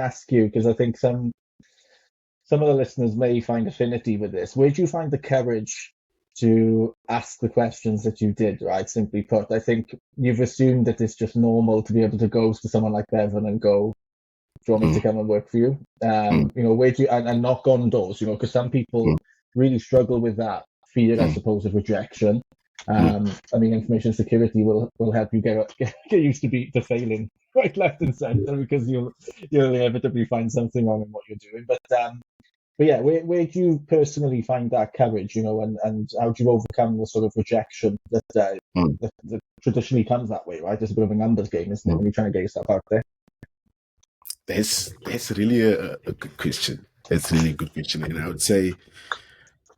ask you, because I think some of the listeners may find affinity with this. Where do you find the courage to ask the questions that you did, right? Simply put, I think you've assumed that it's just normal to be able to go to someone like Bevan and go, do you want me to Mm, come and work for you? mm, Where do you, and knock on doors, because some mm, people really struggle with that fear, I mm, suppose, of rejection. mm. Information security will help you get used to failing right, left, and center, because you'll inevitably find something wrong in what you're doing. But yeah, where do you personally find that courage, and how do you overcome the sort of rejection Mm, that traditionally comes that way, right? It's a bit of a numbers game, isn't it, mm. when you're trying to get yourself out there? That's really a good question. That's really a good question, and I would say,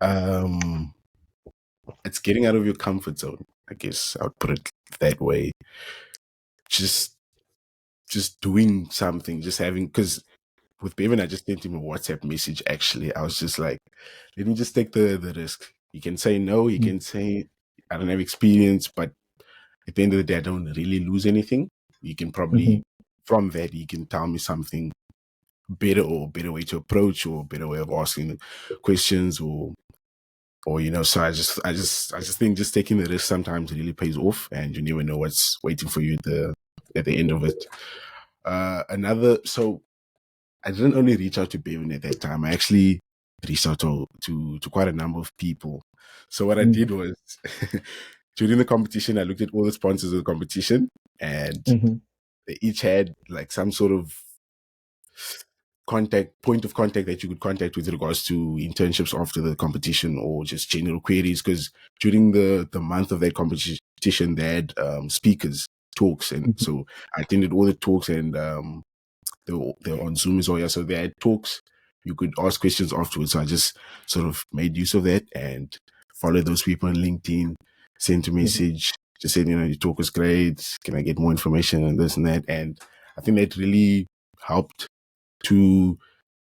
um, it's getting out of your comfort zone. I guess I would put it that way. Just just doing something, just having, because with Bevan, I just sent him a WhatsApp message. Actually, I was just like, let me just take the risk. You can say no. You can say I don't have experience, but at the end of the day, I don't really lose anything. You can probably, Mm-hmm. from that, you can tell me something better, or better way to approach, or better way of asking questions, or so I just think just taking the risk sometimes really pays off, and you never know what's waiting for you at the end of it. So I didn't only reach out to Bevan at that time. I actually reached out to quite a number of people. So what I did was, during the competition, I looked at all the sponsors of the competition, and Mm-hmm. they each had like some sort of point of contact that you could contact with regards to internships after the competition, or just general queries, because during the month of that competition they had speakers talks, and Mm-hmm. so I attended all the talks, and they were on Zoom as well. Yeah, so they had talks. You could ask questions afterwards. So I just sort of made use of that and followed those people on LinkedIn, sent a message, just said, your talk was great. Can I get more information and this and that? And I think that really helped to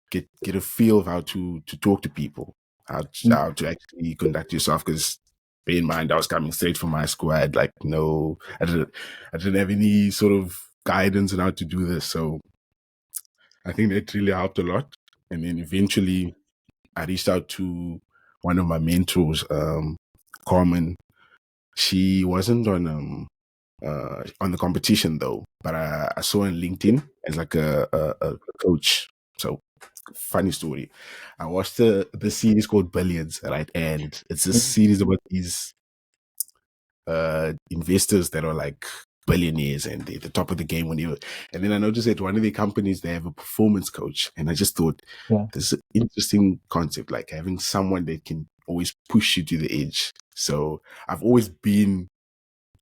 get a feel of how to talk to people, how to actually conduct yourself. Because bear in mind, I was coming straight from high school. I had like I didn't have any sort of guidance on how to do this. So I think that really helped a lot. And then eventually I reached out to one of my mentors, Carmen. She wasn't on the competition though, but I saw her on LinkedIn as like a coach. So funny story. I watched the series called Billions, right? And it's a series about these investors that are like billionaires, and they're at the top of the game whenever. And then I noticed that one of their companies, they have a performance coach. And I just thought, Yeah. this is an interesting concept, like having someone that can always push you to the edge. So I've always been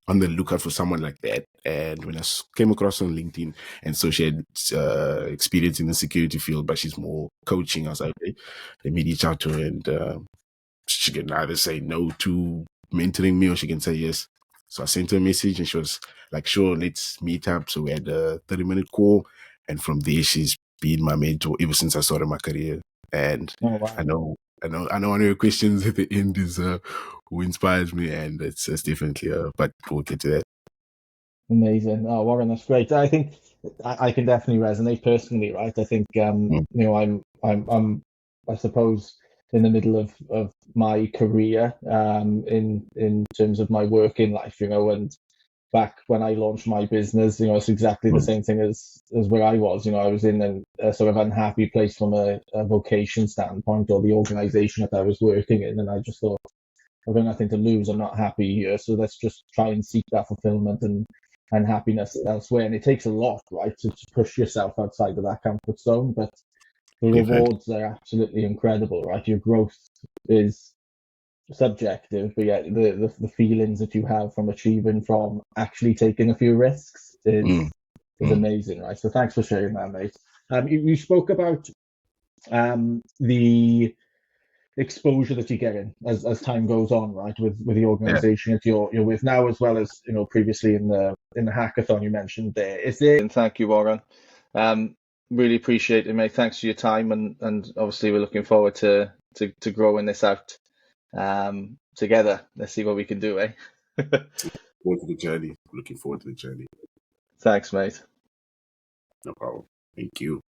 on the lookout for someone like that. And when I came across on LinkedIn, and so she had experience in the security field, but she's more coaching, I was like, okay, let me reach out to her, and she can either say no to mentoring me, or she can say yes. So I sent her a message, and she was like, sure, let's meet up. So we had a 30-minute call. And from there, she's been my mentor ever since I started my career. And Oh, I wow. know, one of your questions at the end is who inspires me, and it's definitely but we'll get to that. Amazing. Oh, Warren, that's great. I think I can definitely resonate personally, right? I think Mm, I suppose in the middle of my career, in terms of my working life, and back when I launched my business, it's exactly the mm, same thing as where I was. I was in a sort of unhappy place from a vocation standpoint, or the organization that I was working in, and I just thought, I've got nothing to lose. I'm not happy here, so let's just try and seek that fulfillment and happiness elsewhere. And it takes a lot, right, to push yourself outside of that comfort zone. But the definitely. rewards are absolutely incredible, right? Your growth is subjective, but yeah, the feelings that you have from actually taking a few risks Mm, is mm, amazing, right? So thanks for sharing that, mate. You spoke about the exposure that you're getting as time goes on, right, with the yeah. organization that you're with now, as well as previously in the hackathon you mentioned there. Is there? And thank you, Warren. Um, Really appreciate it, mate. Thanks for your time, and obviously we're looking forward to growing this out together. Let's see what we can do, eh? Forward to the journey. Looking forward to the journey. Thanks, mate. No problem. Thank you.